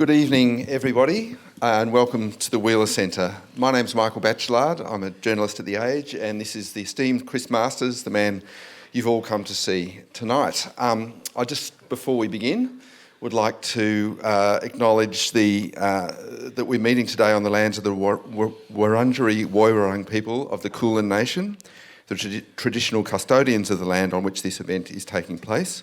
Good evening, everybody, and welcome to the Wheeler Centre. My name's Michael Bachelard. I'm a journalist at The Age, and this is the esteemed Chris Masters, the man you've all come to see tonight. Before we begin, would like to acknowledge that we're meeting today on the lands of the Wurundjeri Woiwurrung people of the Kulin Nation, the traditional custodians of the land on which this event is taking place.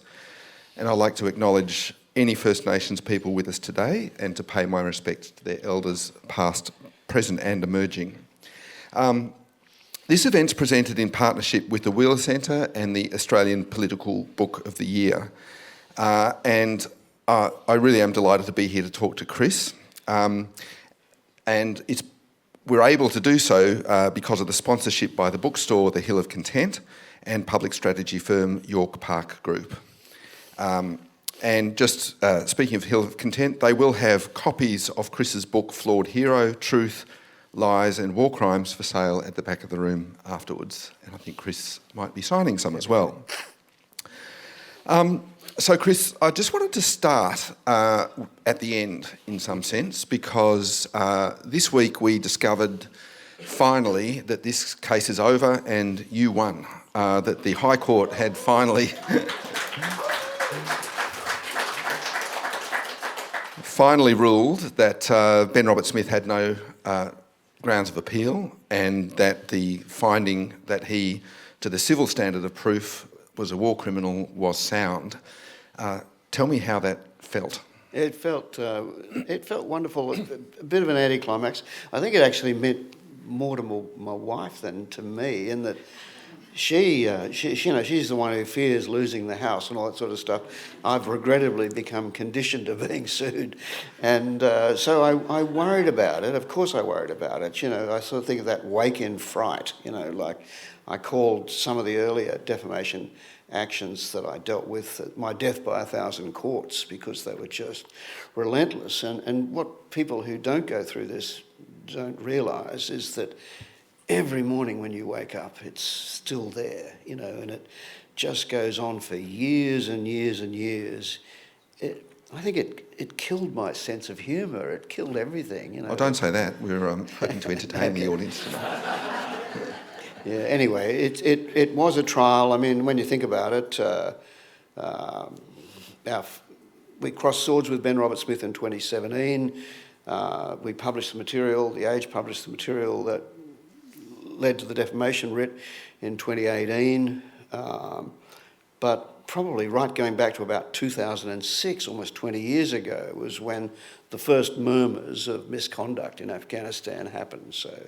And I'd like to acknowledge any First Nations people with us today and to pay my respects to their elders past, present and emerging. This event's presented in partnership with the Wheeler Centre and the Australian Political Book of the Year. I really am delighted to be here to talk to Chris. We're able to do so because of the sponsorship by the bookstore The Hill of Content and public strategy firm York Park Group. Speaking of Hill of Content, they will have copies of Chris's book Flawed Hero, Truth, Lies and War Crimes for sale at the back of the room afterwards. And I think Chris might be signing some as well. So Chris, I just wanted to start at the end in some sense because this week we discovered finally that this case is over and you won, that the High Court had finally... finally ruled that Ben Robert-Smith had no grounds of appeal and that the finding that he, to the civil standard of proof, was a war criminal was sound. Tell me how that felt. It felt wonderful, a bit of an anticlimax. I think it actually meant more to my wife than to me, in that she's the one who fears losing the house and all that sort of stuff. I've regrettably become conditioned to being sued. And so I worried about it. Of course I worried about it. I sort of think of that wake-in fright, like I called some of the earlier defamation actions that I dealt with my death by 1,000 courts because they were just relentless. And what people who don't go through this don't realise is that every morning when you wake up, it's still there, and it just goes on for years and years and years. I think it killed my sense of humour. It killed everything, Oh, don't say that. We're hoping to entertain the audience tonight. Yeah. Anyway, it was a trial. I mean, when you think about it, we crossed swords with Ben Robert-Smith in 2017. We published the material. The Age published the material that led to the defamation writ in 2018, but probably right going back to about 2006, almost 20 years ago, was when the first murmurs of misconduct in Afghanistan happened. So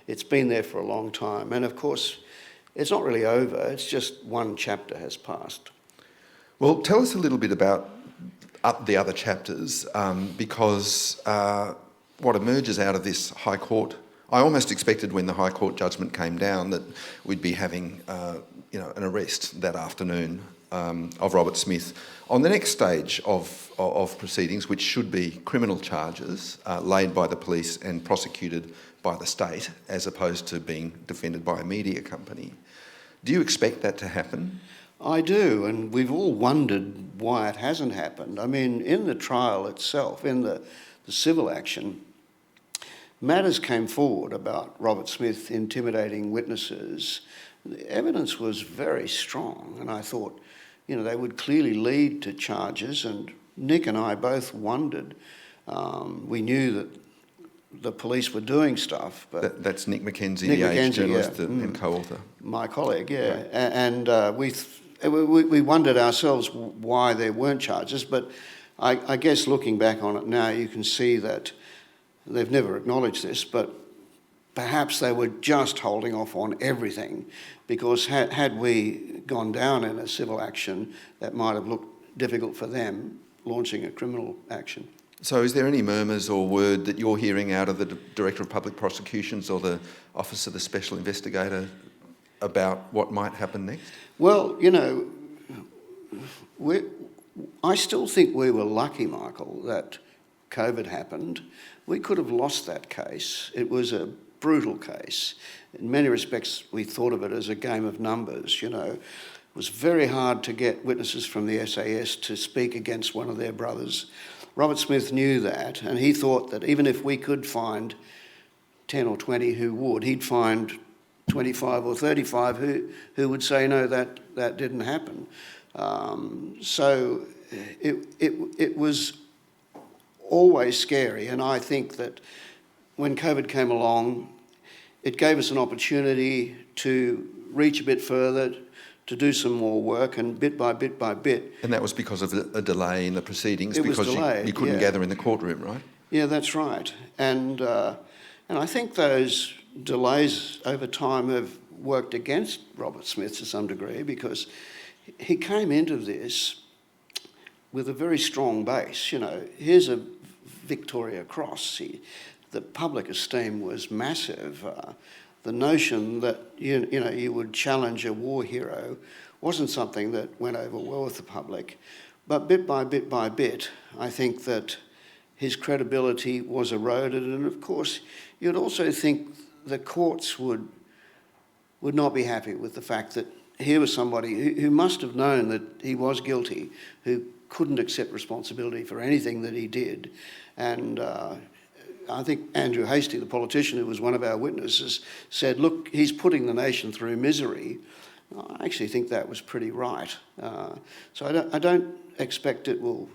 it's been there for a long time. And of course, it's not really over. It's just one chapter has passed. Well, tell us a little bit about the other chapters, because what emerges out of this High Court, I almost expected when the High Court judgment came down that we'd be having, an arrest that afternoon of Robert-Smith on the next stage of proceedings, which should be criminal charges laid by the police and prosecuted by the state, as opposed to being defended by a media company. Do you expect that to happen? I do, and we've all wondered why it hasn't happened. I mean, in the trial itself, in the civil action, matters came forward about Robert-Smith intimidating witnesses. The evidence was very strong, and I thought, they would clearly lead to charges, and Nick and I both wondered. We knew that the police were doing stuff, but... That's Nick McKenzie, the Age journalist and co-author. My colleague, yeah. Right. And we wondered ourselves why there weren't charges, but I guess looking back on it now, you can see that they've never acknowledged this, but perhaps they were just holding off on everything, because had we gone down in a civil action, that might have looked difficult for them, launching a criminal action. So is there any murmurs or word that you're hearing out of the Director of Public Prosecutions or the Office of the Special Investigator about what might happen next? Well, I still think we were lucky, Michael, that COVID happened. We could have lost that case. It was a brutal case. In many respects, we thought of it as a game of numbers, It was very hard to get witnesses from the SAS to speak against one of their brothers Robert Smith knew that, and he thought that even if we could find 10 or 20 who would, he'd find 25 or 35 who would say, no, that didn't happen. So it was always scary, and I think that when COVID came along, it gave us an opportunity to reach a bit further, to do some more work, and bit by bit by bit. And that was because of a delay in the proceedings, because you couldn't gather in the courtroom, right? Yeah, that's right. And I think those delays over time have worked against Robert Smith to some degree, because he came into this with a very strong base. Here's a Victoria Cross. The public esteem was massive. The notion that you would challenge a war hero wasn't something that went over well with the public. But bit by bit, I think that his credibility was eroded, and of course, you'd also think the courts would not be happy with the fact that here was somebody who must have known that he was guilty, who couldn't accept responsibility for anything that he did. And I think Andrew Hastie, the politician who was one of our witnesses, said, look, he's putting the nation through misery. I actually think that was pretty right. So I don't expect it will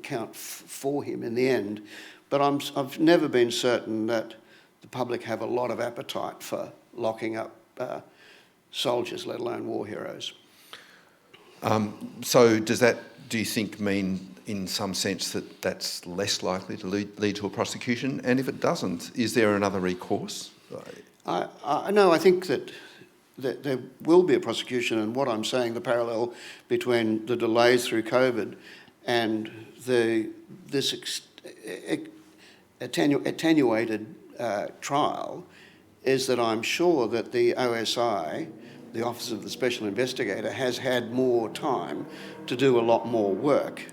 count for him in the end, but I've never been certain that the public have a lot of appetite for locking up soldiers, let alone war heroes. So does that, do you think, mean in some sense that that's less likely to lead to a prosecution? And if it doesn't, is there another recourse? No, I think that there will be a prosecution, and what I'm saying, the parallel between the delays through COVID and this attenuated trial is that I'm sure that the OSI, the Office of the Special Investigator, has had more time to do a lot more work.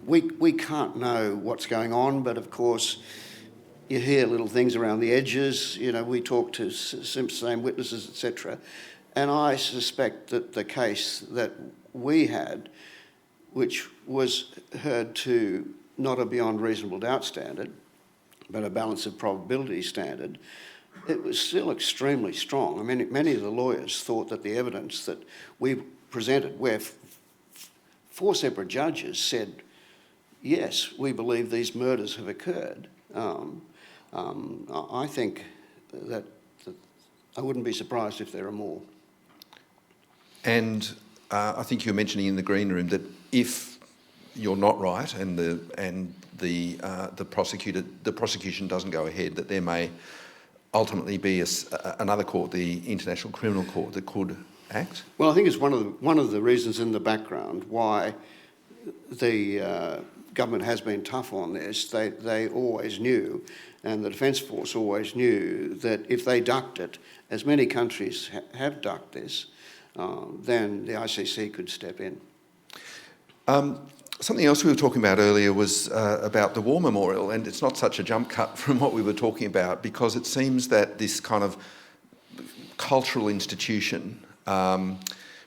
We can't know what's going on, but of course you hear little things around the edges. We talk to same witnesses, etc. And I suspect that the case that we had, which was heard to not a beyond reasonable doubt standard, but a balance of probability standard, it was still extremely strong. I mean, many of the lawyers thought that the evidence that we presented, where four separate judges said, yes, we believe these murders have occurred. I think that I wouldn't be surprised if there are more. And I think you were mentioning in the green room that if you're not right and the prosecution doesn't go ahead, that there may ultimately be another court, the International Criminal Court, that could act? Well, I think it's one of the reasons in the background why the government has been tough on this. They always knew, and the Defence Force always knew, that if they ducked it, as many countries have ducked this, then the ICC could step in. Something else we were talking about earlier was about the War Memorial, and it's not such a jump cut from what we were talking about, because it seems that this kind of cultural institution,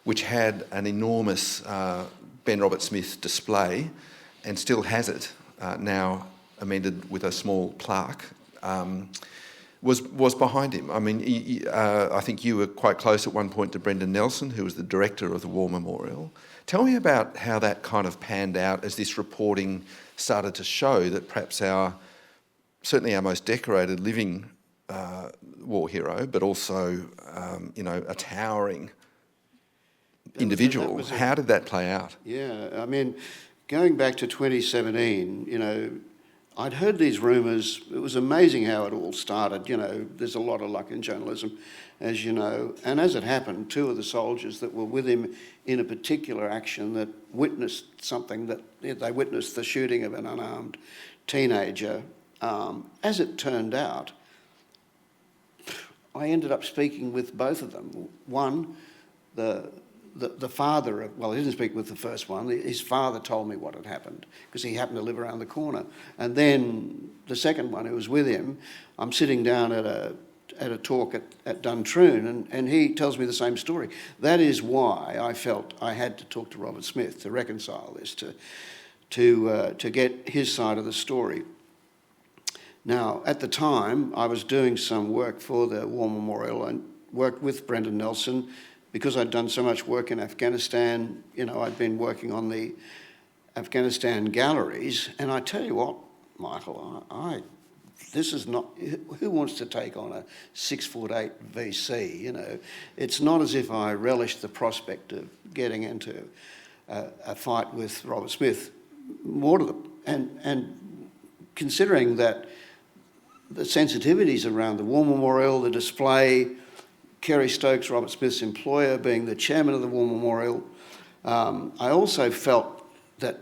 which had an enormous Ben Robert Smith display and still has it, now amended with a small plaque, was behind him. I mean, I think you were quite close at one point to Brendan Nelson, who was the director of the War Memorial. Tell me about how that kind of panned out as this reporting started to show that perhaps certainly our most decorated living war hero, but also, a towering individual. How did that play out? Yeah, I mean, going back to 2017, I'd heard these rumours. It was amazing how it all started. There's a lot of luck in journalism, as you know. And as it happened, two of the soldiers that were with him in a particular action that witnessed something, that they witnessed the shooting of an unarmed teenager. As it turned out, I ended up speaking with both of them. One, the father of, well, he didn't speak with the first one. His father told me what had happened because he happened to live around the corner. And then the second one, who was with him, I'm sitting down at a talk at Duntroon, and he tells me the same story. That is why I felt I had to talk to Robert Smith to reconcile this, to get his side of the story. Now, at the time, I was doing some work for the War Memorial and worked with Brendan Nelson because I'd done so much work in Afghanistan. You know, I'd been working on the Afghanistan galleries, and I tell you what, Michael, this is not, who wants to take on a 6'8" VC, you know? It's not as if I relished the prospect of getting into a fight with Robert Smith. More to them, and considering that the sensitivities around the War Memorial, the display, Kerry Stokes, Robert Smith's employer, being the chairman of the War Memorial, I also felt that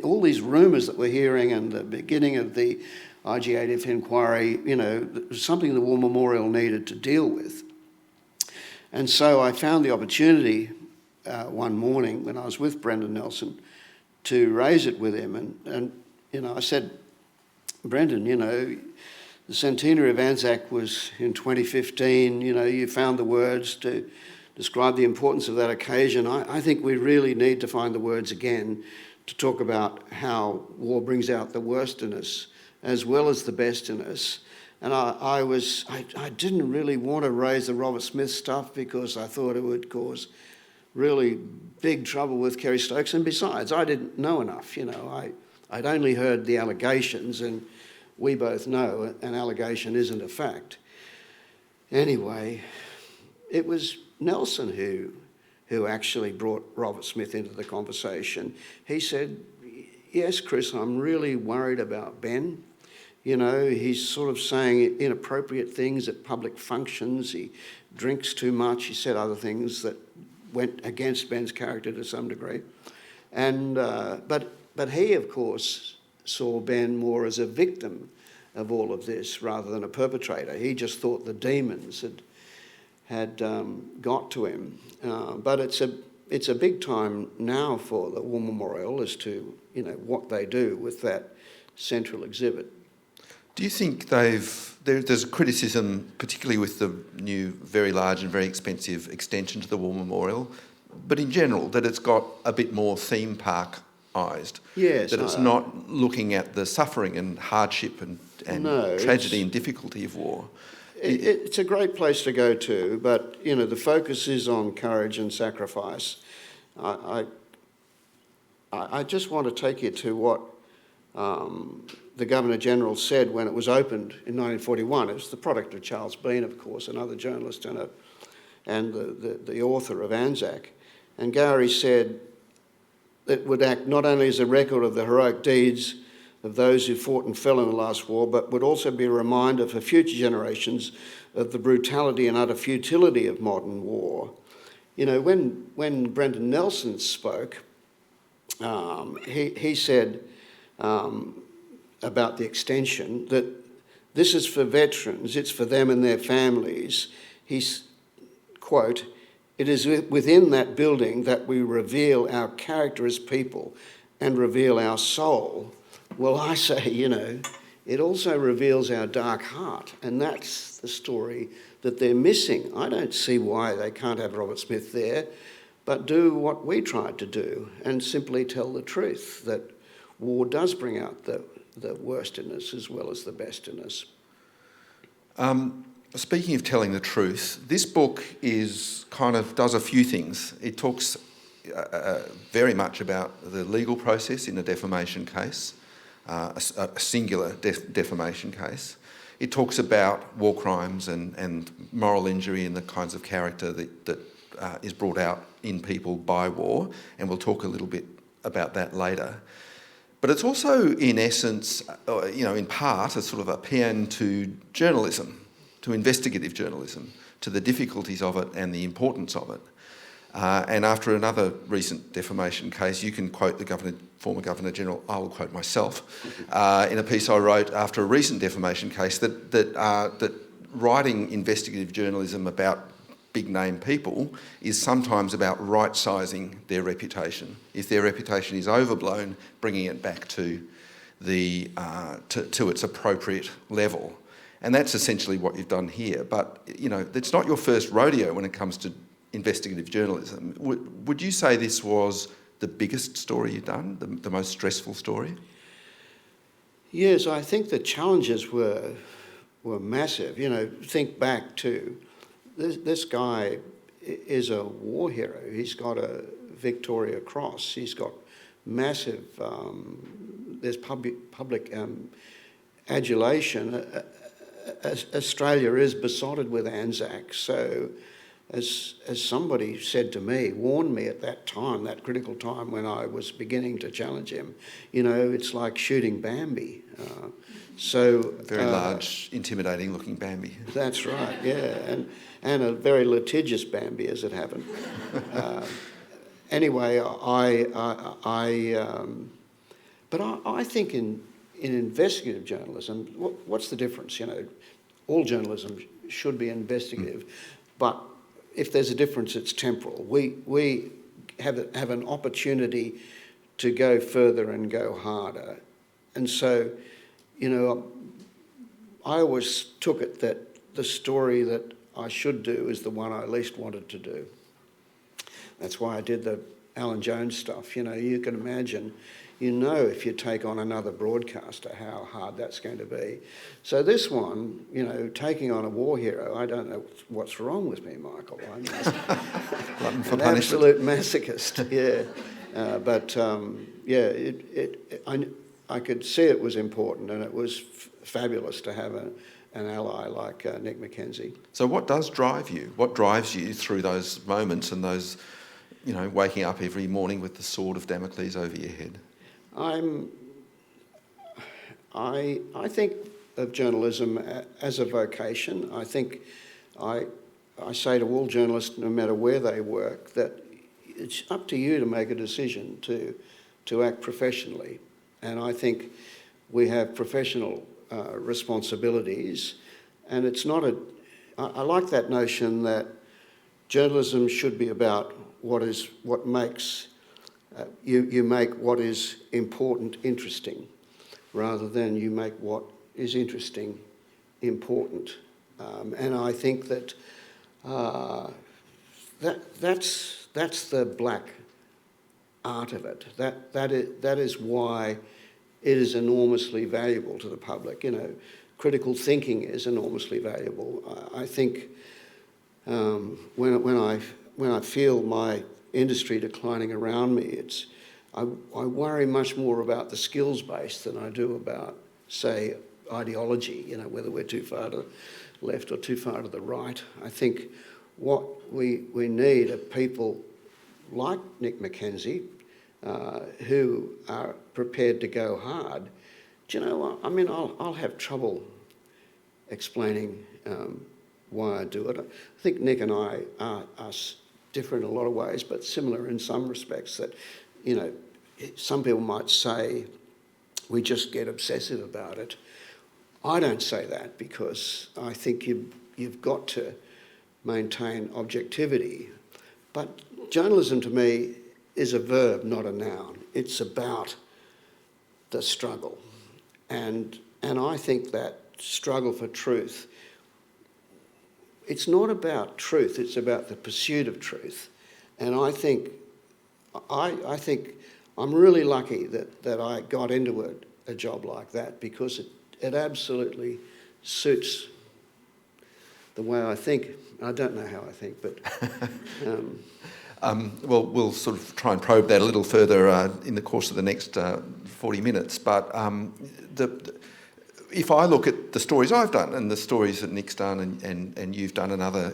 all these rumours that we're hearing and the beginning of the IG-8F inquiry, you know, was something the War Memorial needed to deal with. And so I found the opportunity one morning when I was with Brendan Nelson to raise it with him. And you know, I said, Brendan, you know, the centenary of Anzac was in 2015. You know, you found the words to describe the importance of that occasion. I think we really need to find the words again to talk about how war brings out the worst in us as well as the best in us. And I didn't really want to raise the Robert Smith stuff because I thought it would cause really big trouble with Kerry Stokes. And besides, I didn't know enough, you know. I'd only heard the allegations, and we both know an allegation isn't a fact. Anyway, it was Nelson who actually brought Robert Smith into the conversation. He said, yes, Chris, I'm really worried about Ben. You know, he's sort of saying inappropriate things at public functions. He drinks too much. He said other things that went against Ben's character to some degree. And but he, of course, saw Ben more as a victim of all of this rather than a perpetrator. He just thought the demons had got to him. But it's a big time now for the War Memorial as to, you know, what they do with that central exhibit. Do you think there's criticism, particularly with the new, very large and very expensive extension to the War Memorial, but in general, that it's got a bit more theme park-ised? Yes. That it's not looking at the suffering and hardship and tragedy and difficulty of war? It's a great place to go to, but, you know, the focus is on courage and sacrifice. I just want to take you to what the Governor-General said when it was opened in 1941. It was the product of Charles Bean, of course, another journalist and the author of Anzac. And Gowrie said it would act not only as a record of the heroic deeds of those who fought and fell in the last war, but would also be a reminder for future generations of the brutality and utter futility of modern war. You know, when Brendan Nelson spoke, he said about the extension that this is for veterans, it's for them and their families. He's, quote, "It is within that building that we reveal our character as people and reveal our soul." Well, I say, you know, it also reveals our dark heart, and that's the story that they're missing. I don't see why they can't have Robert Smith there, but do what we tried to do and simply tell the truth, that war does bring out the worst in us as well as the best in us. Speaking of telling the truth, this book does a few things. It talks very much about the legal process in a defamation case, a singular defamation case. It talks about war crimes and moral injury and the kinds of character that is brought out in people by war, and we'll talk a little bit about that later. But it's also, in essence, in part, a sort of a paean to journalism, to investigative journalism, to the difficulties of it and the importance of it. And after another recent defamation case, you can quote the former Governor-General, I will quote myself, in a piece I wrote after a recent defamation case, that writing investigative journalism about big-name people is sometimes about right-sizing their reputation. If their reputation is overblown, bringing it back to its appropriate level. And that's essentially what you've done here. But, you know, it's not your first rodeo when it comes to investigative journalism. Would you say this was the biggest story you've done, the most stressful story? Yes, I think the challenges were massive. You know, think back to this guy is a war hero. He's got a Victoria Cross. He's got massive. There's public adulation. Australia is besotted with Anzac. So, as somebody said to me, warned me at that time, that critical time when I was beginning to challenge him, you know, it's like shooting Bambi. Very large, intimidating-looking Bambi. That's right, yeah, and a very litigious Bambi, as it happened. Anyway, but I think in investigative journalism, what's the difference? You know, all journalism should be investigative, but if there's a difference, it's temporal. We have an opportunity to go further and go harder, and so, you know, I always took it that the story that I should do is the one I least wanted to do. That's why I did the Alan Jones stuff. You know, you can imagine, you know, if you take on another broadcaster, how hard that's going to be. So this one, you know, taking on a war hero, I don't know what's wrong with me, Michael. I'm an absolute masochist, yeah. I could see it was important, and it was fabulous to have an ally like Nick Mackenzie. So what does drive you? What drives you through those moments and those, you know, waking up every morning with the sword of Damocles over your head? I think of journalism as a vocation. I think I say to all journalists, no matter where they work, that it's up to you to make a decision to act professionally. And I think we have professional responsibilities, and it's not I like that notion that journalism should be about what makes you make what is important interesting, rather than you make what is interesting important. And I think that that's the black art of it. That is why it is enormously valuable to the public. You know, critical thinking is enormously valuable. I think when I feel my industry declining around me, I worry much more about the skills base than I do about, say, ideology. You know, whether we're too far to the left or too far to the right. I think what we need are people like Nick Mackenzie, who are prepared to go hard. Do you know what? I mean, I'll have trouble explaining why I do it. I think Nick and I are different in a lot of ways, but similar in some respects. That, you know, some people might say we just get obsessive about it. I don't say that, because I think you've got to maintain objectivity. But journalism to me is a verb, not a noun. It's about the struggle. And I think that struggle for truth, it's not about truth, it's about the pursuit of truth. And I think I'm really lucky that I got into a job like that, because it absolutely suits the way I think. I don't know how I think, but... Well, we'll sort of try and probe that a little further in the course of the next 40 minutes. But if I look at the stories I've done and the stories that Nick's done and you've done and other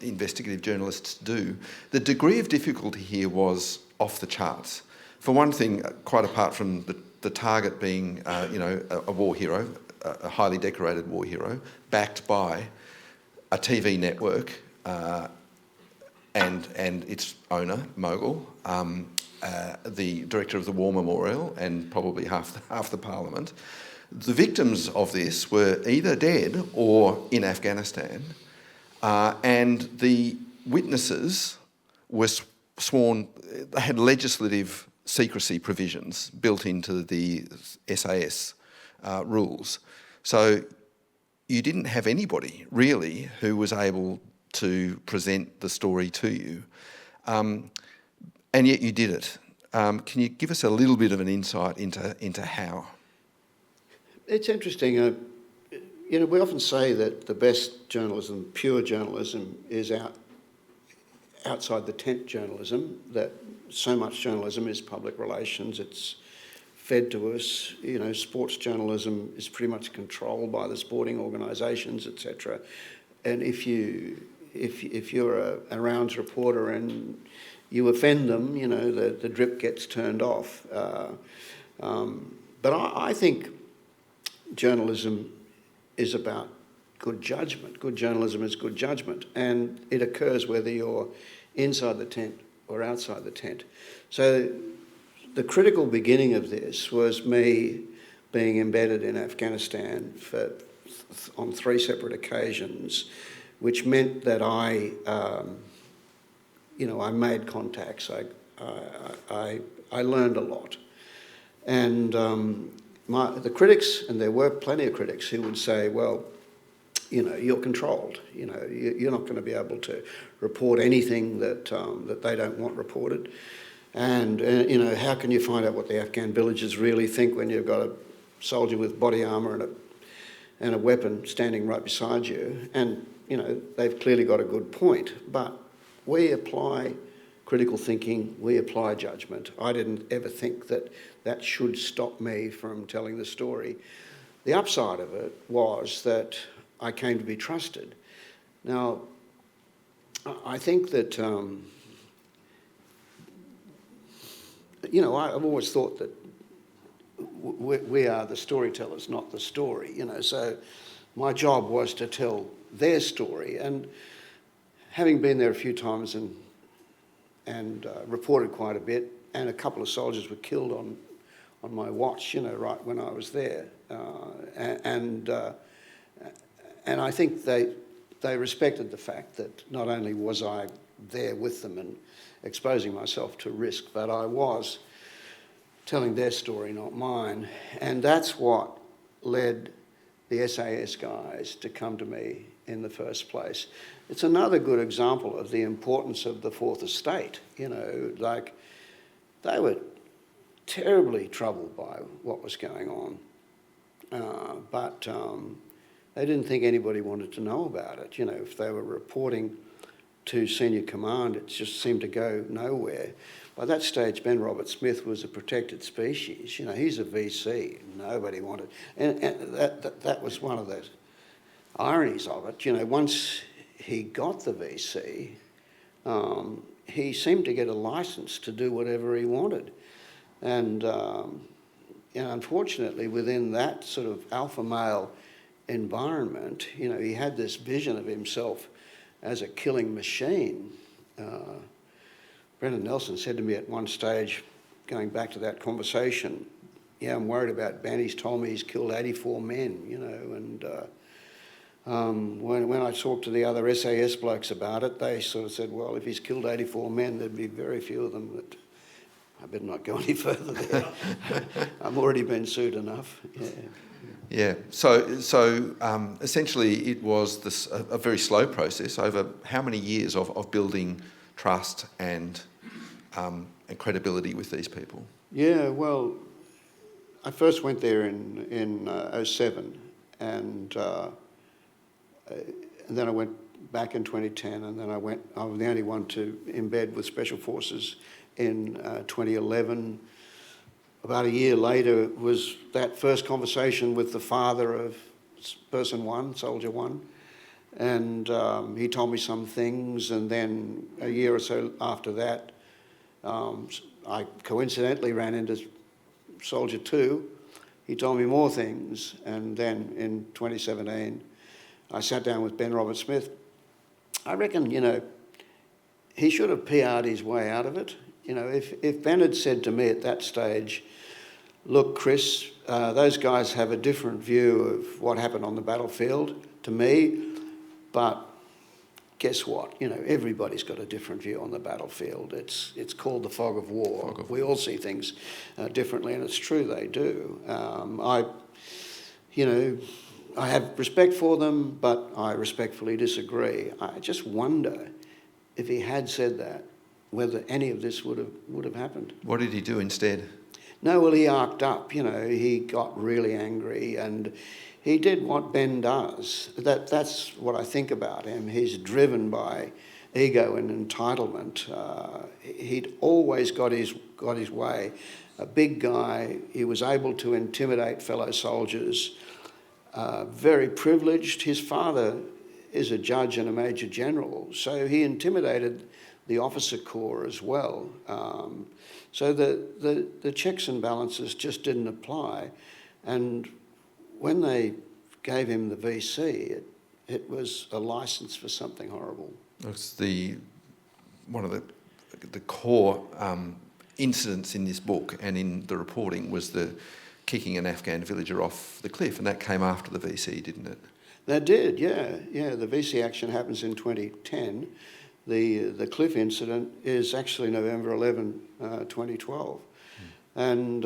investigative journalists do, the degree of difficulty here was off the charts. For one thing, quite apart from the target being, a war hero, a highly decorated war hero, backed by a TV network, and its owner, Mogul, the director of the War Memorial, and probably half the Parliament. The victims of this were either dead or in Afghanistan, and the witnesses were sworn. They had legislative secrecy provisions built into the SAS rules. So you didn't have anybody really who was able to present the story to you, and yet you did it. Can you give us a little bit of an insight into how? It's interesting. We often say that the best journalism, pure journalism, is outside the tent journalism, that so much journalism is public relations, it's fed to us. Sports journalism is pretty much controlled by the sporting organisations, etc. And if you're a rounds reporter and you offend them, the drip gets turned off. But I think journalism is about good judgment. Good journalism is good judgment, and it occurs whether you're inside the tent or outside the tent. So the critical beginning of this was me being embedded in Afghanistan on 3 separate occasions, which meant that I made contacts. I learned a lot, and the critics, and there were plenty of critics who would say, well, you're controlled. You're not going to be able to report anything that they don't want reported. And, how can you find out what the Afghan villagers really think when you've got a soldier with body armour and a weapon standing right beside you? And, they've clearly got a good point. But we apply critical thinking, we apply judgment. I didn't ever think that should stop me from telling the story. The upside of it was that I came to be trusted. Now, I think that, I've always thought that we are the storytellers, not the story, so my job was to tell their story. And having been there a few times and reported quite a bit, and a couple of soldiers were killed on my watch, right when I was there. And I think they respected the fact that not only was I there with them and exposing myself to risk, but I was telling their story, not mine. And that's what led the SAS guys to come to me in the first place. It's another good example of the importance of the Fourth Estate. They were terribly troubled by what was going on, but they didn't think anybody wanted to know about it. If they were reporting to senior command, it just seemed to go nowhere. By that stage, Ben Roberts-Smith was a protected species. He's a VC. Nobody wanted, and that was one of the ironies of it. Once he got the VC, he seemed to get a license to do whatever he wanted. And unfortunately, within that sort of alpha male environment, he had this vision of himself as a killing machine. Brendan Nelson said to me at one stage, going back to that conversation, yeah, I'm worried about Ben. He's told me he's killed 84 men, and when I talked to the other SAS blokes about it, they sort of said, well, if he's killed 84 men, there'd be very few of them that... I better not go any further there. I've already been sued enough. Yeah. So essentially, it was a very slow process over how many years of building trust and credibility with these people? Yeah. Well, I first went there in 07, and then I went back in 2010, and then I was the only one to embed with Special Forces in 2011. About a year later was that first conversation with the father of person one, soldier one, and he told me some things, and then a year or so after that, I coincidentally ran into soldier two. He told me more things, and then in 2017, I sat down with Ben Roberts-Smith. I reckon, he should have PR'd his way out of it. If Ben had said to me at that stage, look, Chris, those guys have a different view of what happened on the battlefield to me, but guess what? Everybody's got a different view on the battlefield. It's called the fog of war. We all see things differently, and it's true they do. I have respect for them, but I respectfully disagree. I just wonder if he had said that, whether any of this would have happened. What did he do instead? No, well, he arced up, he got really angry, and he did what Ben does. That's what I think about him. He's driven by ego and entitlement. He'd always got his way. A big guy, he was able to intimidate fellow soldiers. Very privileged. His father is a judge and a major general, so he intimidated the officer corps as well. So the checks and balances just didn't apply. And when they gave him the VC, it was a license for something horrible. It's one of the core incidents in this book and in the reporting was the kicking an Afghan villager off the cliff, and that came after the VC, didn't it? That did, yeah. The VC action happens in 2010. The cliff incident is actually November 11, 2012. And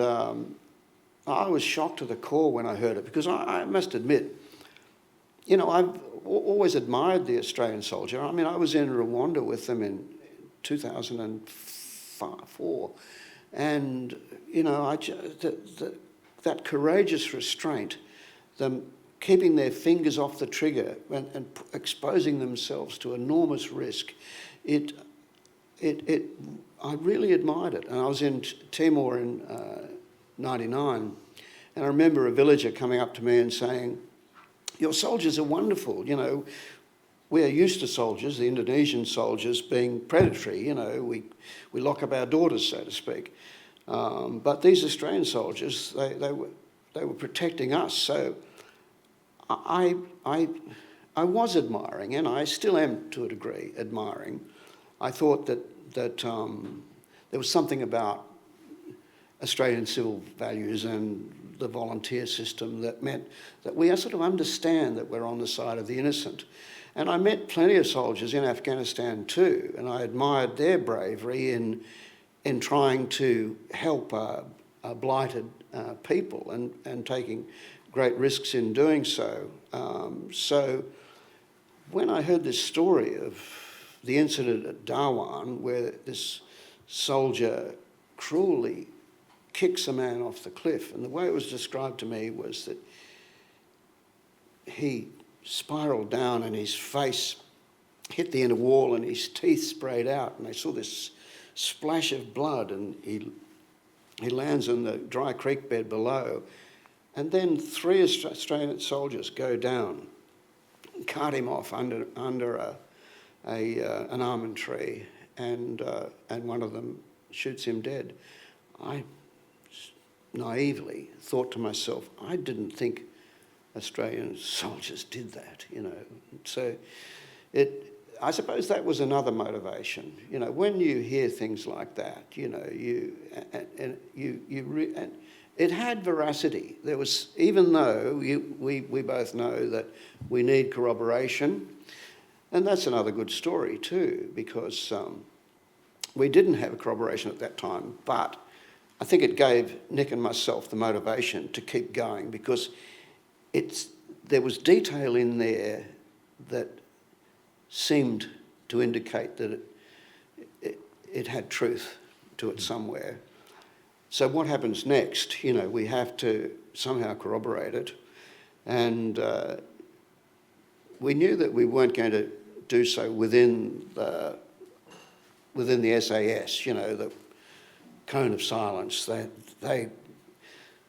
I was shocked to the core when I heard it, because I must admit, I've always admired the Australian soldier. I mean, I was in Rwanda with them in 2004, and that courageous restraint, them keeping their fingers off the trigger and exposing themselves to enormous risk, I really admired it. And I was in Timor in 99, and I remember a villager coming up to me and saying, "Your soldiers are wonderful. We are used to soldiers, the Indonesian soldiers, being predatory. We lock up our daughters, so to speak. But these Australian soldiers, they were protecting us." So I was admiring, and I still am to a degree admiring. I thought that there was something about Australian civil values and the volunteer system that meant that we sort of understand that we're on the side of the innocent. And I met plenty of soldiers in Afghanistan too, and I admired their bravery in trying to help blighted people and taking great risks in doing so. So when I heard this story of the incident at Darwan, where this soldier cruelly kicks a man off the cliff, and the way it was described to me was that he spiraled down and his face hit the inner wall and his teeth sprayed out, and they saw this splash of blood, and he lands in the dry creek bed below. And then 3 Australian soldiers go down, cart him off under an almond tree, and one of them shoots him dead. I naively thought to myself, I didn't think Australian soldiers did that, So I suppose that was another motivation. When you hear things like that, it had veracity. There was, even though we both know that we need corroboration, and that's another good story too, because we didn't have corroboration at that time, but I think it gave Nick and myself the motivation to keep going, because there was detail in there that seemed to indicate that it had truth to it somewhere. So what happens next? We have to somehow corroborate it, and we knew that we weren't going to do so within the SAS. The cone of silence. This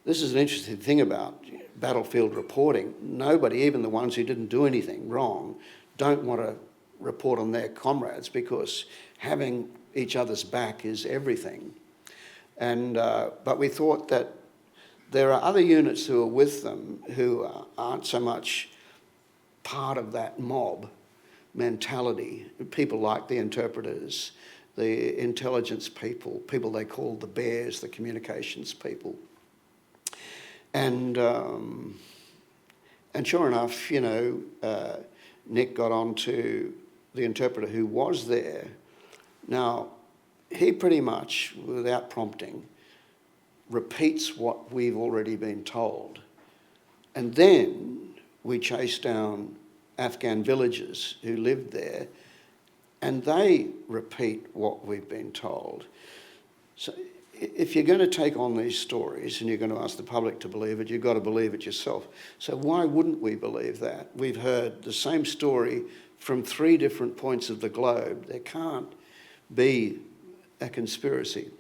is an interesting thing about battlefield reporting. Nobody, even the ones who didn't do anything wrong, don't want to report on their comrades, because having each other's back is everything. And but we thought that there are other units who are with them who aren't so much part of that mob mentality. People like the interpreters, the intelligence people they called the bears, the communications people. And sure enough, Nick got on to the interpreter who was there. Now, he pretty much, without prompting, repeats what we've already been told. And then we chased down Afghan villagers who lived there, and they repeat what we've been told. So if you're going to take on these stories and you're going to ask the public to believe it, you've got to believe it yourself. So why wouldn't we believe that? We've heard the same story from 3 different points of the globe. There can't be a conspiracy.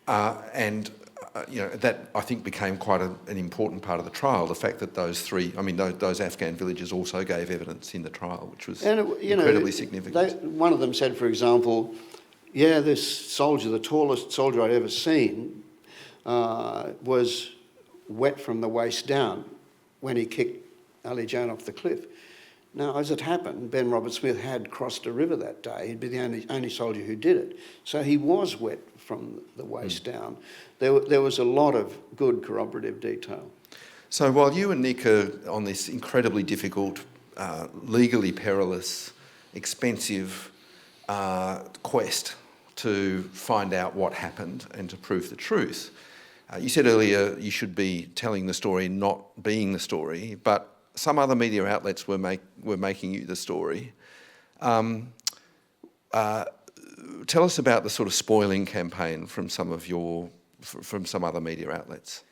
That I think became quite an important part of the trial. The fact that those Afghan villagers also gave evidence in the trial, which was incredibly significant. One of them said, for example, yeah, this soldier, the tallest soldier I'd ever seen, was wet from the waist down when he kicked Ali Joan off the cliff. Now, as it happened, Ben Roberts-Smith had crossed a river that day. He'd be the only soldier who did it. So he was wet from the waist down. There was a lot of good corroborative detail. So while you and Nick are on this incredibly difficult, legally perilous, expensive quest to find out what happened and to prove the truth, you said earlier you should be telling the story, not being the story, but some other media outlets were making you the story. Tell us about the sort of spoiling campaign from some other media outlets.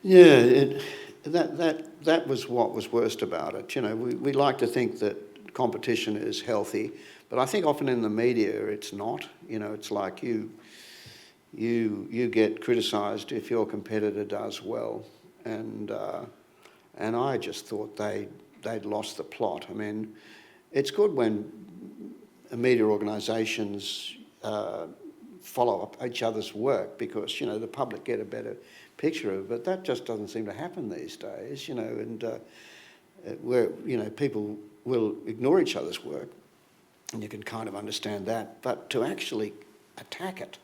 Yeah, that was what was worst about it. You know, we like to think that competition is healthy, but I think often in the media it's not. You know, it's like you get criticised if your competitor does well, and I just thought they'd lost the plot. I mean, it's good when media organisations follow up each other's work because, you know, the public get a better picture of it, but that just doesn't seem to happen these days, you know, and where, you know, people will ignore each other's work, and you can kind of understand that, but to actually attack it,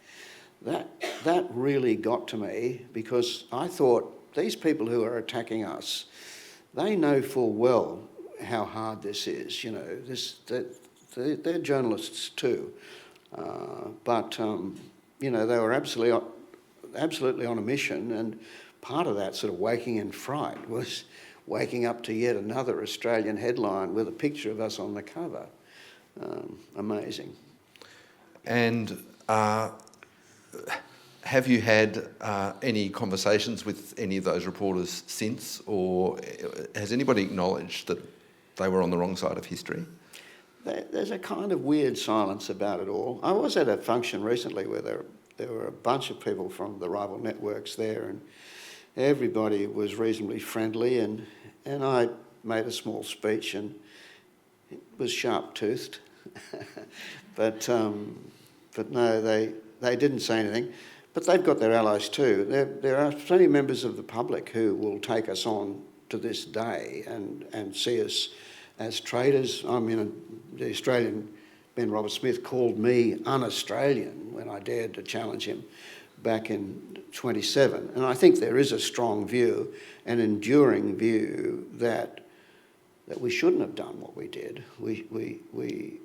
that really got to me, because I thought these people who are attacking us, they know full well how hard this is, you know, they're journalists too, but you know, they were absolutely on a mission, and part of that sort of waking in fright was waking up to yet another Australian headline with a picture of us on the cover. Amazing. And have you had any conversations with any of those reporters since, or has anybody acknowledged that they were on the wrong side of history? There's a kind of weird silence about it all. I was at a function recently where there were a bunch of people from the rival networks there, and everybody was reasonably friendly, and I made a small speech, and it was sharp-toothed. but no, they didn't say anything. But they've got their allies too. There are plenty of members of the public who will take us on to this day and see us as traitors. I mean, the Australian Ben Roberts-Smith called me un-Australian when I dared to challenge him back in 27. And I think there is a strong view, an enduring view, that we shouldn't have done what we did. We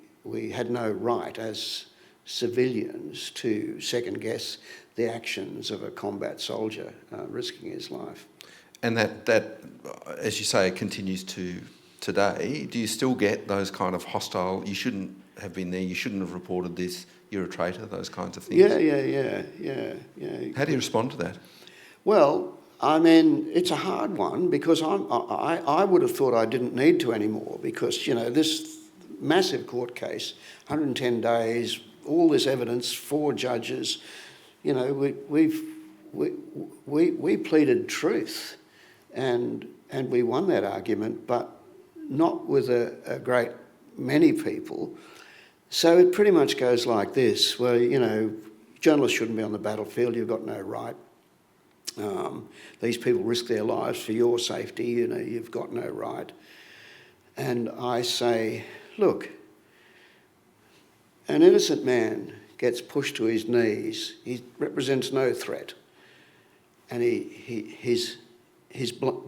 had no right as civilians to second-guess the actions of a combat soldier risking his life. And that, as you say, continues to today. Do you still get those kind of hostile, you shouldn't have been there, you shouldn't have reported this, you're a traitor, those kinds of things? Yeah. How do you respond to that? Well, I mean, it's a hard one, because I would have thought I didn't need to anymore, because, you know, this massive court case, 110 days, all this evidence, 4 judges, you know, we pleaded truth, and we won that argument, but not with a great many people. So it pretty much goes like this. Well, you know, journalists shouldn't be on the battlefield, you've got no right. These people risk their lives for your safety, you know, you've got no right. And I say, look, an innocent man gets pushed to his knees, he represents no threat, and his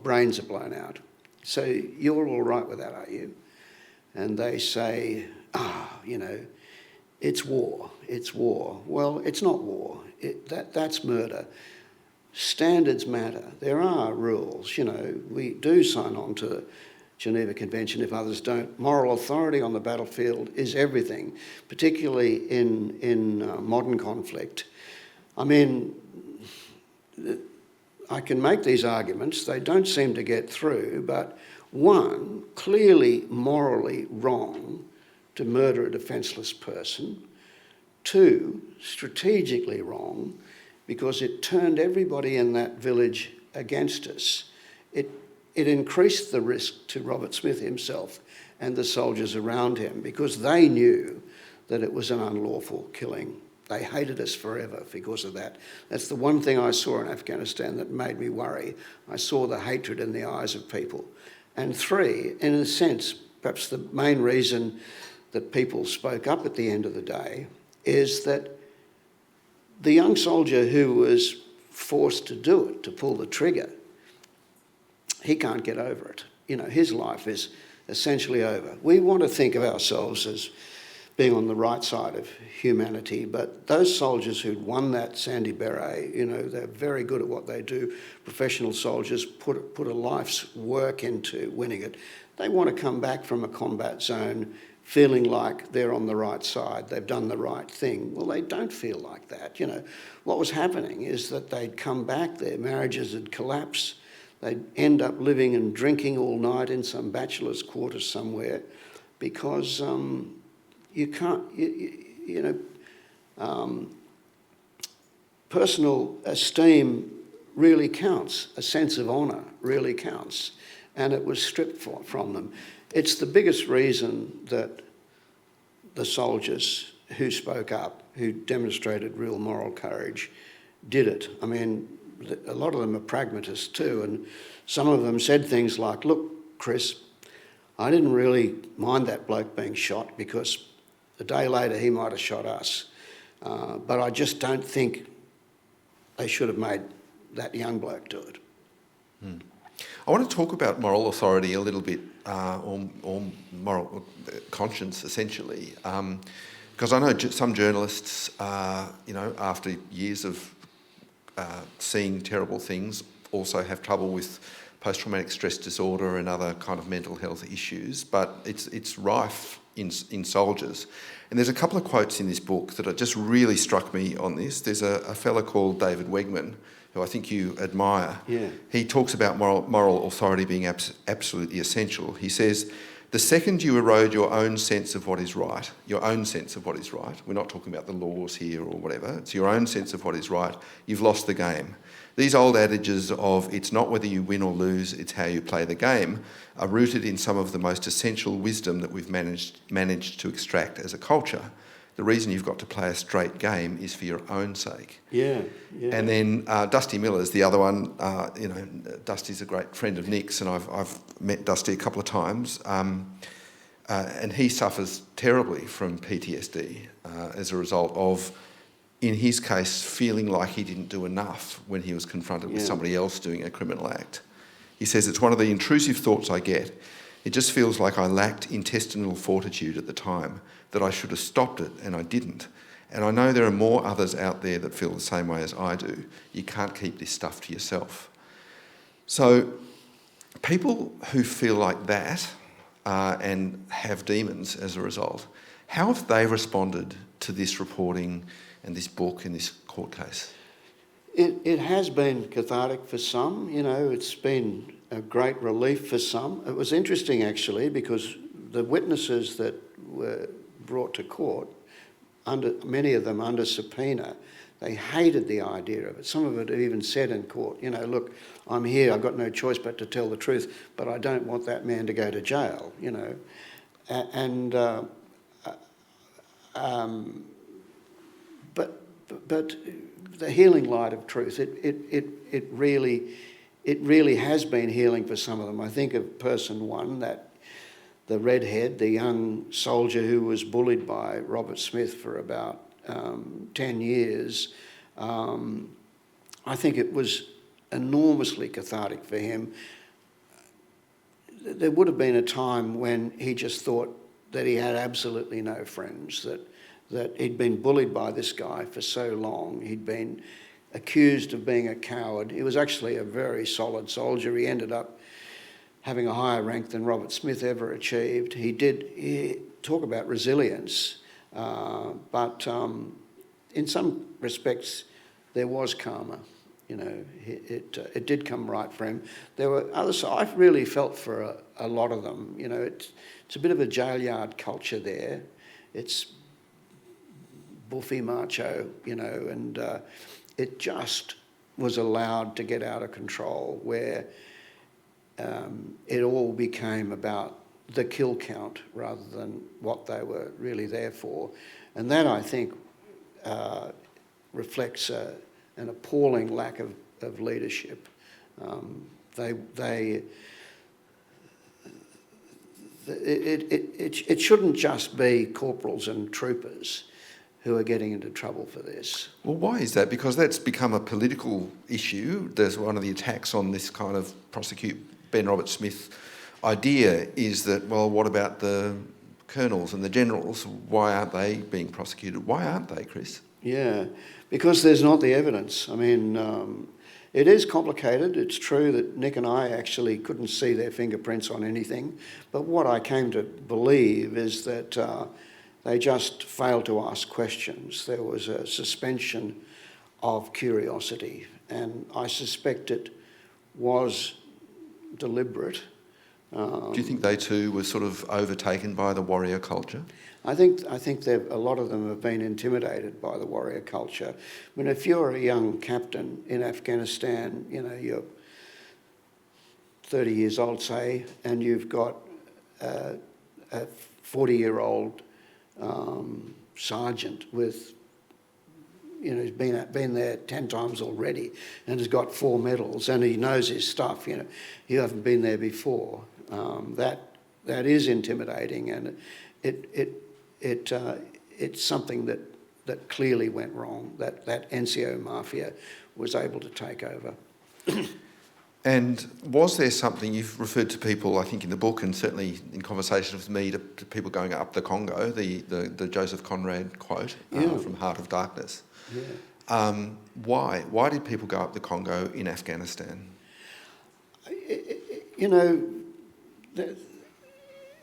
brains are blown out. So you're all right with that, are you? And they say, you know, it's war. Well, it's not war. That's murder. Standards matter. There are rules, you know. We do sign on to Geneva Convention if others don't. Moral authority on the battlefield is everything, particularly in modern conflict. I mean, I can make these arguments, they don't seem to get through, but one, clearly morally wrong to murder a defenceless person. Two, strategically wrong because it turned everybody in that village against us. It increased the risk to Robert Smith himself and the soldiers around him because they knew that it was an unlawful killing. They hated us forever because of that. That's the one thing I saw in Afghanistan that made me worry. I saw the hatred in the eyes of people. And three, in a sense, perhaps the main reason that people spoke up at the end of the day is that the young soldier who was forced to do it, to pull the trigger, he can't get over it. You know, his life is essentially over. We want to think of ourselves as being on the right side of humanity, but those soldiers who'd won that Sandy Beret, you know, they're very good at what they do. Professional soldiers put a life's work into winning it. They want to come back from a combat zone feeling like they're on the right side, they've done the right thing. Well, they don't feel like that, you know. What was happening is that they'd come back, their marriages had collapsed, they'd end up living and drinking all night in some bachelor's quarters somewhere because you can't, personal esteem really counts, a sense of honour really counts, and it was stripped from them. It's the biggest reason that the soldiers who spoke up, who demonstrated real moral courage, did it. I mean, a lot of them are pragmatists too, and some of them said things like, look, Chris, I didn't really mind that bloke being shot because a day later he might have shot us, but I just don't think they should have made that young bloke do it. I want to talk about moral authority a little bit, or moral conscience, essentially, because I know some journalists, after years of seeing terrible things, also have trouble with post-traumatic stress disorder and other kind of mental health issues, but it's rife in soldiers. And there's a couple of quotes in this book that just really struck me on this. There's a fella called David Wegman, who I think you admire. Yeah. He talks about moral authority being absolutely essential. He says, the second you erode your own sense of what is right, we're not talking about the laws here or whatever, it's your own sense of what is right, you've lost the game. These old adages of it's not whether you win or lose, it's how you play the game, are rooted in some of the most essential wisdom that we've managed to extract as a culture. The reason you've got to play a straight game is for your own sake. Yeah. And then Dusty Miller's the other one. Dusty's a great friend of Nick's, and I've met Dusty a couple of times. And he suffers terribly from PTSD as a result of, in his case, feeling like he didn't do enough when he was confronted with somebody else doing a criminal act. He says, it's one of the intrusive thoughts I get. It just feels like I lacked intestinal fortitude at the time, that I should have stopped it and I didn't. And I know there are more others out there that feel the same way as I do. You can't keep this stuff to yourself. So people who feel like that and have demons as a result, how have they responded to this reporting and this book and this court case? It has been cathartic for some, it's been a great relief for some. It was interesting actually because the witnesses that were brought to court, many of them under subpoena, they hated the idea of it. Some of it even said in court, look, I'm here, I've got no choice but to tell the truth, but I don't want that man to go to jail, But the healing light of truth, it really has been healing for some of them. I think of person one, that the redhead, the young soldier who was bullied by Robert Smith for about 10 years. I think it was enormously cathartic for him. There would have been a time when he just thought that he had absolutely no friends, that he'd been bullied by this guy for so long. He'd been accused of being a coward. He was actually a very solid soldier. He ended up having a higher rank than Robert Smith ever achieved. He talk about resilience, but in some respects there was karma. You know, it did come right for him. There were others. I really felt for a lot of them. You know, it's a bit of a jail yard culture there. It's buffy macho, you know, and it just was allowed to get out of control, where it all became about the kill count rather than what they were really there for. And that, I think, reflects an appalling lack of leadership. It shouldn't just be corporals and troopers who are getting into trouble for this. Well, why is that? Because that's become a political issue. There's one of the attacks on this kind of prosecute Ben Robert Smith idea is that, well, what about the colonels and the generals? Why aren't they being prosecuted? Why aren't they, Chris? Yeah, because there's not the evidence. I mean, it is complicated. It's true that Nick and I actually couldn't see their fingerprints on anything. But what I came to believe is that they just failed to ask questions. There was a suspension of curiosity, and I suspect it was deliberate. Do you think they too were sort of overtaken by the warrior culture? I think a lot of them have been intimidated by the warrior culture. I mean, if you're a young captain in Afghanistan, you know, you're 30 years old, say, and you've got a 40-year-old sergeant with, you know, he's been there 10 times already and has got 4 medals and he knows his stuff. You know, you haven't been there before. That is intimidating, and it's something that clearly went wrong. That NCO mafia was able to take over. And was there something, you've referred to people, I think in the book and certainly in conversation with me, to people going up the Congo, the Joseph Conrad quote from Heart of Darkness. Yeah. Why? Why did people go up the Congo in Afghanistan? You know,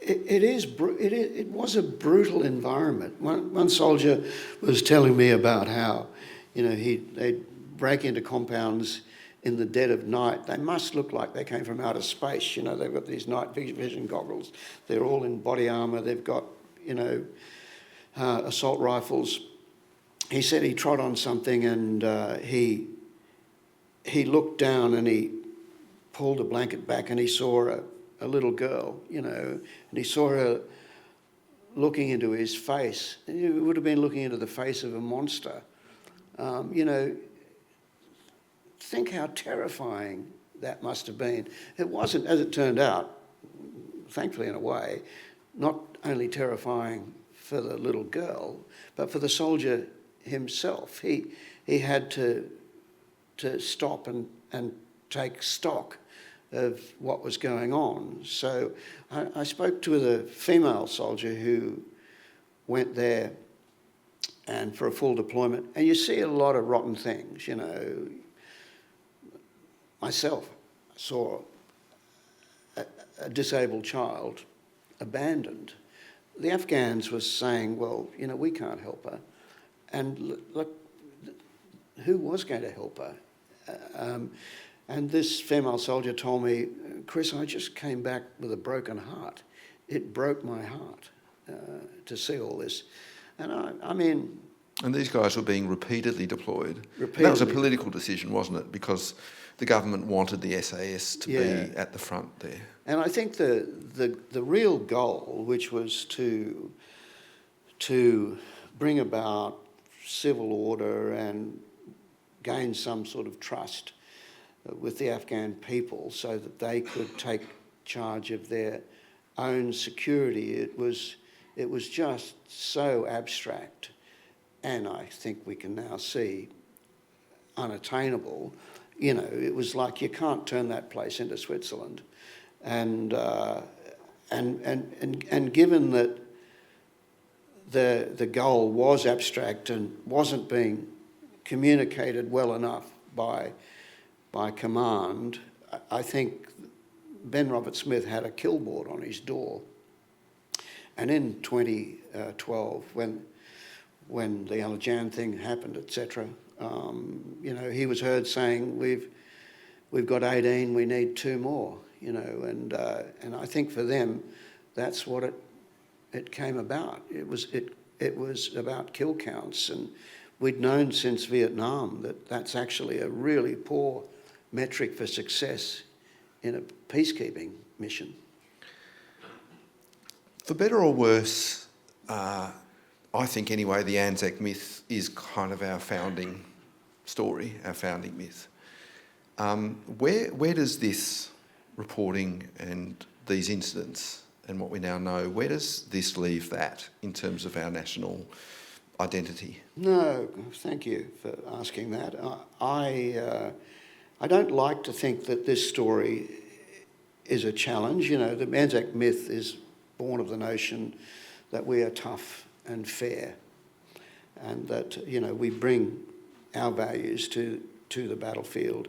it was a brutal environment. One soldier was telling me about how, you know, they'd break into compounds in the dead of night. They must look like they came from outer space. You know, they've got these night vision goggles. They're all in body armour. They've got, you know, assault rifles. He said he trod on something and he looked down and he pulled a blanket back and he saw a little girl, you know, and he saw her looking into his face. He would have been looking into the face of a monster. You know, think how terrifying that must have been. It wasn't, as it turned out, thankfully in a way, not only terrifying for the little girl, but for the soldier himself. He had to stop and take stock of what was going on. So I spoke to the female soldier who went there and for a full deployment, and you see a lot of rotten things, you know. Myself saw a disabled child abandoned. The Afghans were saying, well, you know, we can't help her. And look, who was going to help her? And this female soldier told me, Chris, I just came back with a broken heart. It broke my heart to see all this. And I mean... And these guys were being repeatedly deployed. That was a political decision, wasn't it? Because the government wanted the SAS to be at the front there. And I think the real goal, which was to bring about civil order and gain some sort of trust with the Afghan people so that they could take charge of their own security, it was just so abstract, and I think we can now see unattainable. You know, it was like you can't turn that place into Switzerland, and given that the goal was abstract and wasn't being communicated well enough by command, I think Ben Roberts-Smith had a kill board on his door. And in 2012, when the Alijan thing happened, etc., he was heard saying, "We've got 18, we need 2 more." And I think for them, that's what it came about. It was about kill counts, and we'd known since Vietnam that that's actually a really poor metric for success in a peacekeeping mission. For better or worse, I think anyway, the Anzac myth is kind of our founding story, our founding myth. Where does this reporting and these incidents and what we now know, where does this leave that in terms of our national identity? No, thank you for asking that. I don't like to think that this story is a challenge. The Anzac myth is born of the notion that we are tough and fair, and that we bring our values to the battlefield.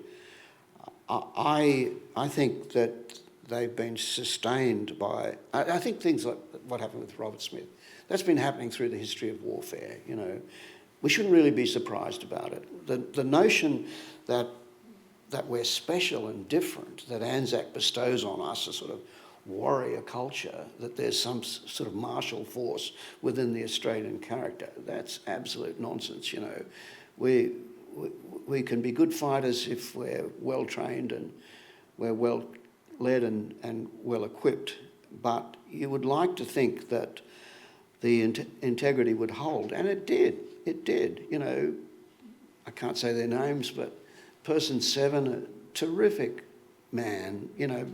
I think that they've been sustained by. I think things like what happened with Robert Smith, that's been happening through the history of warfare. We shouldn't really be surprised about it. The notion that we're special and different, that Anzac bestows on us a sort of warrior culture, that there's some sort of martial force within the Australian character, that's absolute nonsense. We can be good fighters if we're well trained and we're well led and well equipped, but you would like to think that the integrity would hold, and it did. I can't say their names, but Person 7, a terrific man,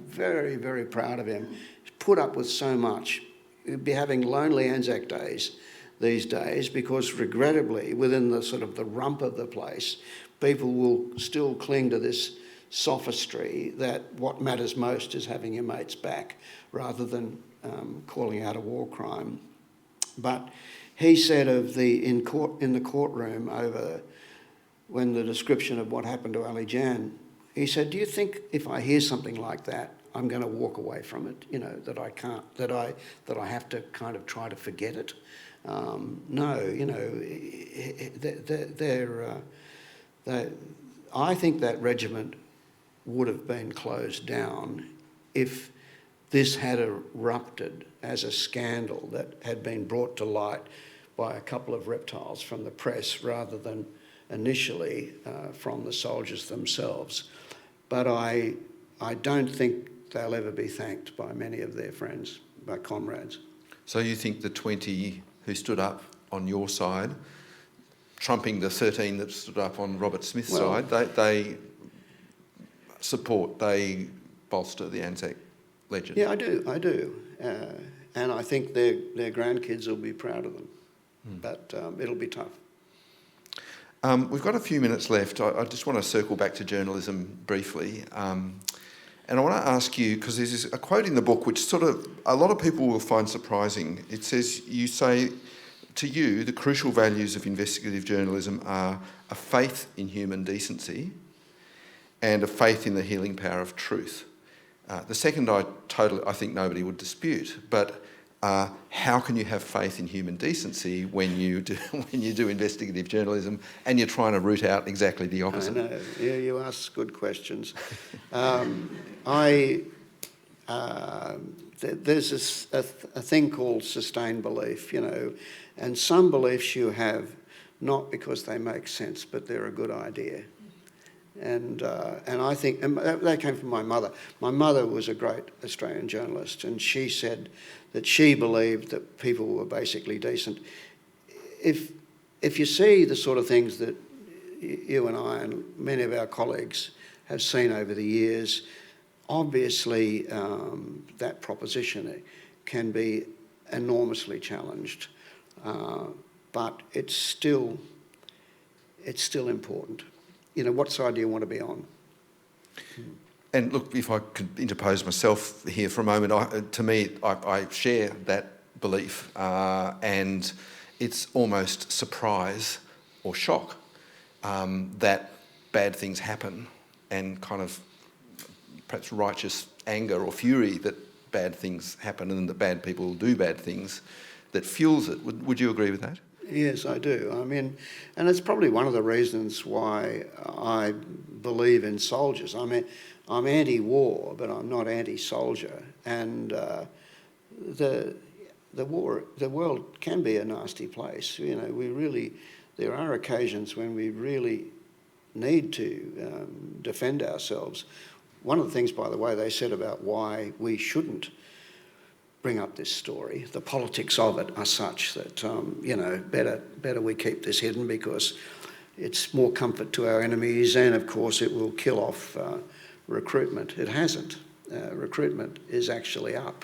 very, very proud of him. He's put up with so much. He'd be having lonely Anzac days these days because, regrettably, within the sort of the rump of the place, people will still cling to this sophistry that what matters most is having your mates back rather than calling out a war crime. But he said of in the courtroom over when the description of what happened to Ali Jan, he said, "Do you think if I hear something like that, I'm going to walk away from it? That I can't, that I have to kind of try to forget it?" No, I think that regiment would have been closed down if this had erupted as a scandal that had been brought to light by a couple of reptiles from the press rather than initially from the soldiers themselves. But I don't think they'll ever be thanked by many of their friends, by comrades. So you think the 20 who stood up on your side, trumping the 13 that stood up on Robert Smith's side, they support, they bolster the Anzac legend? Yeah, I do. And I think their grandkids will be proud of them. But it'll be tough. We've got a few minutes left. I just want to circle back to journalism briefly. And I want to ask you, because there's a quote in the book which sort of a lot of people will find surprising. It says, you say, to you, the crucial values of investigative journalism are a faith in human decency and a faith in the healing power of truth. The second I think nobody would dispute, but how can you have faith in human decency when you do investigative journalism and you're trying to root out exactly the opposite? I know. Yeah, you ask good questions. There's a thing called sustained belief, and some beliefs you have not because they make sense, but they're a good idea. And I think, and that came from my mother. My mother was a great Australian journalist, and she said that she believed that people were basically decent. If you see the sort of things that you and I and many of our colleagues have seen over the years, obviously that proposition can be enormously challenged, but it's still important. What side do you want to be on? And look, if I could interpose myself here for a moment, I share that belief, and it's almost surprise or shock that bad things happen, and kind of perhaps righteous anger or fury that bad things happen and that bad people do bad things that fuels it. Would you agree with that? Yes, I do. I mean, and it's probably one of the reasons why I believe in soldiers. I mean, I'm anti-war, but I'm not anti-soldier. And the world can be a nasty place. You know, there are occasions when we really need to defend ourselves. One of the things, by the way, they said about why we shouldn't bring up this story, the politics of it are such that, better we keep this hidden because it's more comfort to our enemies, and of course it will kill off recruitment. It hasn't. Recruitment is actually up.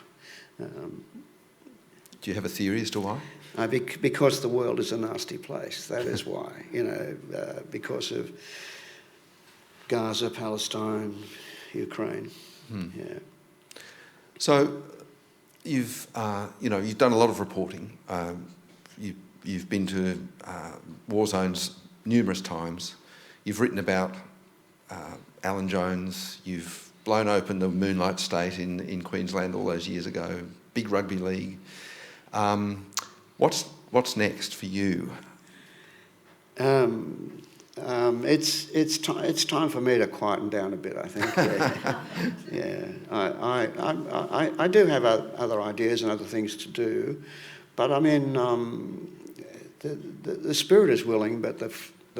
Do you have a theory as to why? Because the world is a nasty place. That is why. Because of Gaza, Palestine, Ukraine. Yeah. So you've done a lot of reporting. You've been to war zones numerous times. You've written about Alan Jones. You've blown open the Moonlight State in Queensland all those years ago. Big rugby league. What's next for you? It's time for me to quieten down a bit, I think. Yeah. I do have other ideas and other things to do, but I mean, the spirit is willing, but the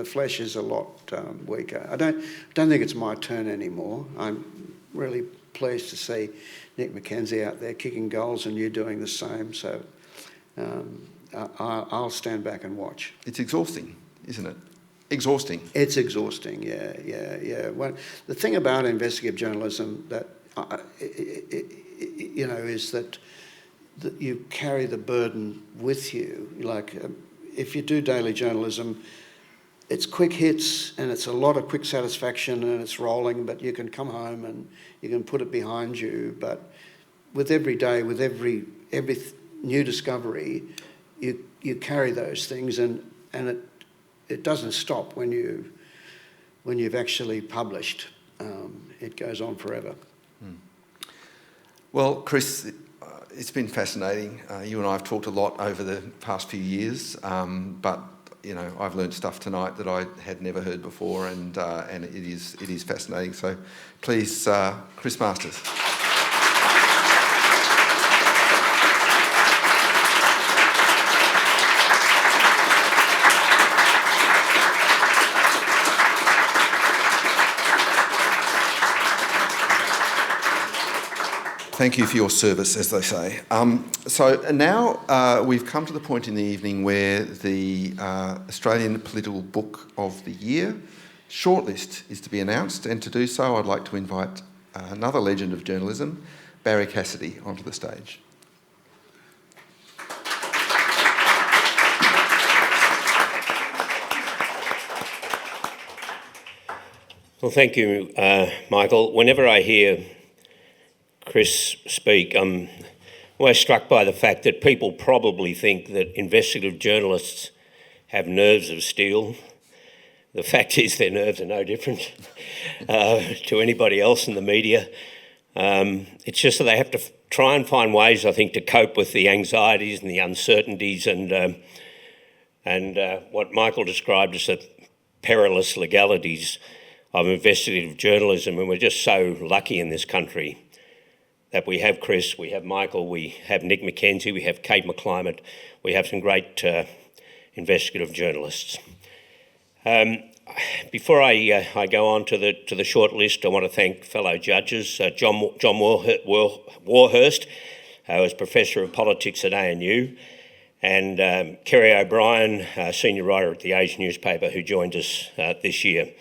flesh is a lot weaker. I don't think it's my turn anymore. I'm really pleased to see Nick McKenzie out there kicking goals and you doing the same. So I'll stand back and watch. It's exhausting, isn't it? Exhausting. It's exhausting, yeah. Well, the thing about investigative journalism that is that you carry the burden with you. Like if you do daily journalism, it's quick hits and it's a lot of quick satisfaction and it's rolling, but you can come home and you can put it behind you. But with every day, with every new discovery, you carry those things and it doesn't stop when you've actually published. It goes on forever. Well, Chris, it's been fascinating. You and I have talked a lot over the past few years, but I've learned stuff tonight that I had never heard before, and it is fascinating. So, please, Chris Masters. Thank you for your service, as they say. So now we've come to the point in the evening where the Australian Political Book of the Year shortlist is to be announced, and to do so I'd like to invite another legend of journalism, Barrie Cassidy, onto the stage. Well, thank you, Michael. Whenever I hear Chris speak, I'm always struck by the fact that people probably think that investigative journalists have nerves of steel. The fact is their nerves are no different to anybody else in the media. It's just that they have to try and find ways, I think, to cope with the anxieties and the uncertainties and what Michael described as the perilous legalities of investigative journalism. And we're just so lucky in this country that we have Chris, we have Michael, we have Nick McKenzie, we have Kate McClimate, we have some great investigative journalists. Before I go on to the short list, I want to thank fellow judges, John Warhurst, who is Professor of Politics at ANU, and Kerry O'Brien, Senior Writer at the Age newspaper, who joined us this year.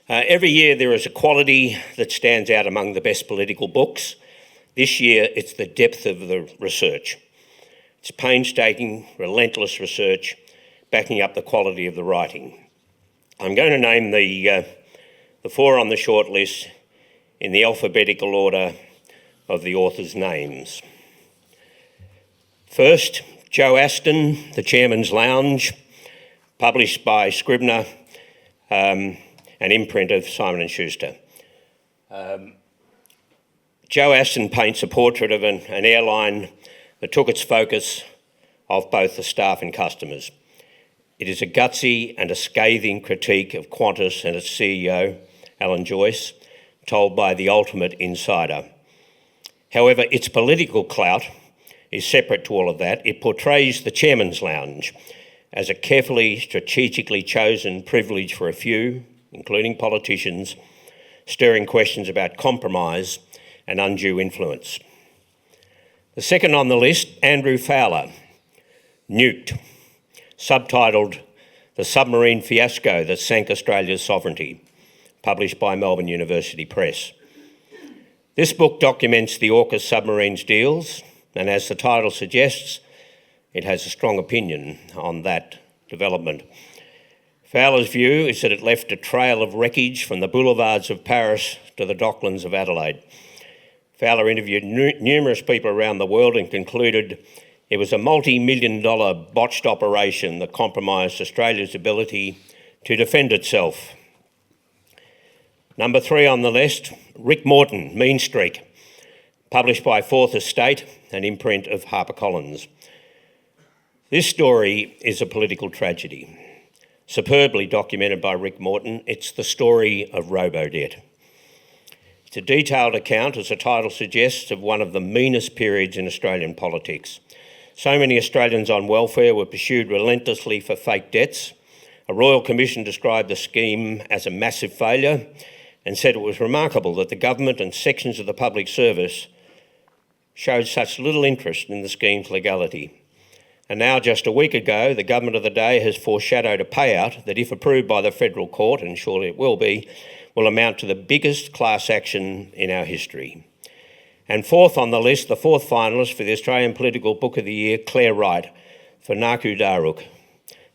Every year there is a quality that stands out among the best political books. This year, it's the depth of the research. It's painstaking, relentless research, backing up the quality of the writing. I'm going to name the four on the short list in the alphabetical order of the authors' names. First, Joe Aston, The Chairman's Lounge, published by Scribner, an imprint of Simon & Schuster. Joe Aston paints a portrait of an airline that took its focus off both the staff and customers. It is a gutsy and a scathing critique of Qantas and its CEO, Alan Joyce, told by the ultimate insider. However, its political clout is separate to all of that. It portrays the Chairman's Lounge as a carefully, strategically chosen privilege for a few, including politicians, stirring questions about compromise and undue influence. The second on the list, Andrew Fowler, Nuked, subtitled The Submarine Fiasco That Sank Australia's Sovereignty, published by Melbourne University Press. This book documents the AUKUS submarines deals, and as the title suggests, it has a strong opinion on that development. Fowler's view is that it left a trail of wreckage from the boulevards of Paris to the docklands of Adelaide. Fowler interviewed numerous people around the world and concluded it was a multi-million-dollar botched operation that compromised Australia's ability to defend itself. Number 3 on the list, Rick Morton, Mean Streak, published by Fourth Estate, an imprint of HarperCollins. This story is a political tragedy. Superbly documented by Rick Morton, it's the story of robo-debt. It's a detailed account, as the title suggests, of one of the meanest periods in Australian politics. So many Australians on welfare were pursued relentlessly for fake debts. A Royal Commission described the scheme as a massive failure and said it was remarkable that the government and sections of the public service showed such little interest in the scheme's legality. And now, just a week ago, the government of the day has foreshadowed a payout that, if approved by the federal court, and surely it will amount to the biggest class action in our history. And fourth on the list, the fourth finalist for the Australian Political Book of the Year, Claire Wright, for Naku Daruk,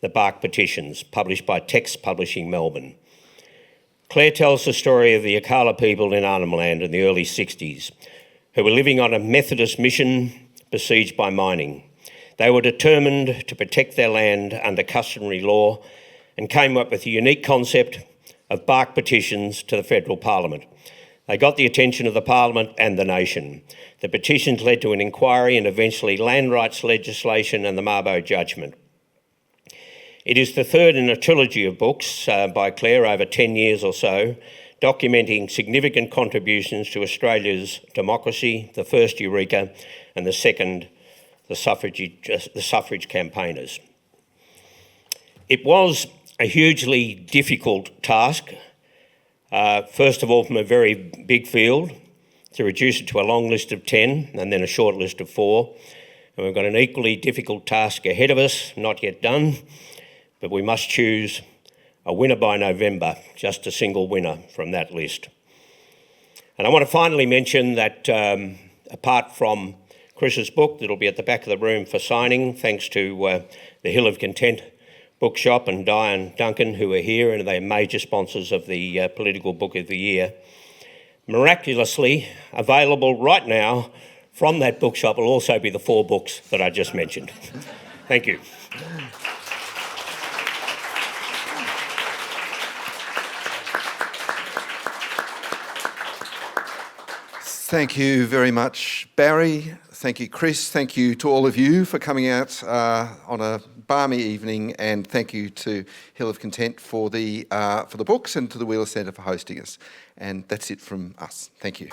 The Bark Petitions, published by Text Publishing Melbourne. Claire tells the story of the Akala people in Arnhem Land in the early 60s, who were living on a Methodist mission besieged by mining. They were determined to protect their land under customary law and came up with the unique concept of bark petitions to the federal parliament. They got the attention of the parliament and the nation. The petitions led to an inquiry and eventually land rights legislation and the Mabo judgment. It is the third in a trilogy of books by Claire over 10 years or so, documenting significant contributions to Australia's democracy, the first Eureka, and the second, the suffrage campaigners. It was a hugely difficult task, first of all from a very big field, to reduce it to a long list of 10 and then a short list of 4. And we've got an equally difficult task ahead of us, not yet done, but we must choose a winner by November, just a single winner from that list. And I want to finally mention that apart from Chris's book that'll be at the back of the room for signing, thanks to the Hill of Content bookshop and Diane Duncan, who are here, and they're major sponsors of the Political Book of the Year. Miraculously available right now from that bookshop will also be the 4 books that I just mentioned. Thank you. Thank you very much, Barrie. Thank you, Chris. Thank you to all of you for coming out on a balmy evening, and thank you to Hill of Content for the books and to the Wheeler Centre for hosting us. And that's it from us. Thank you.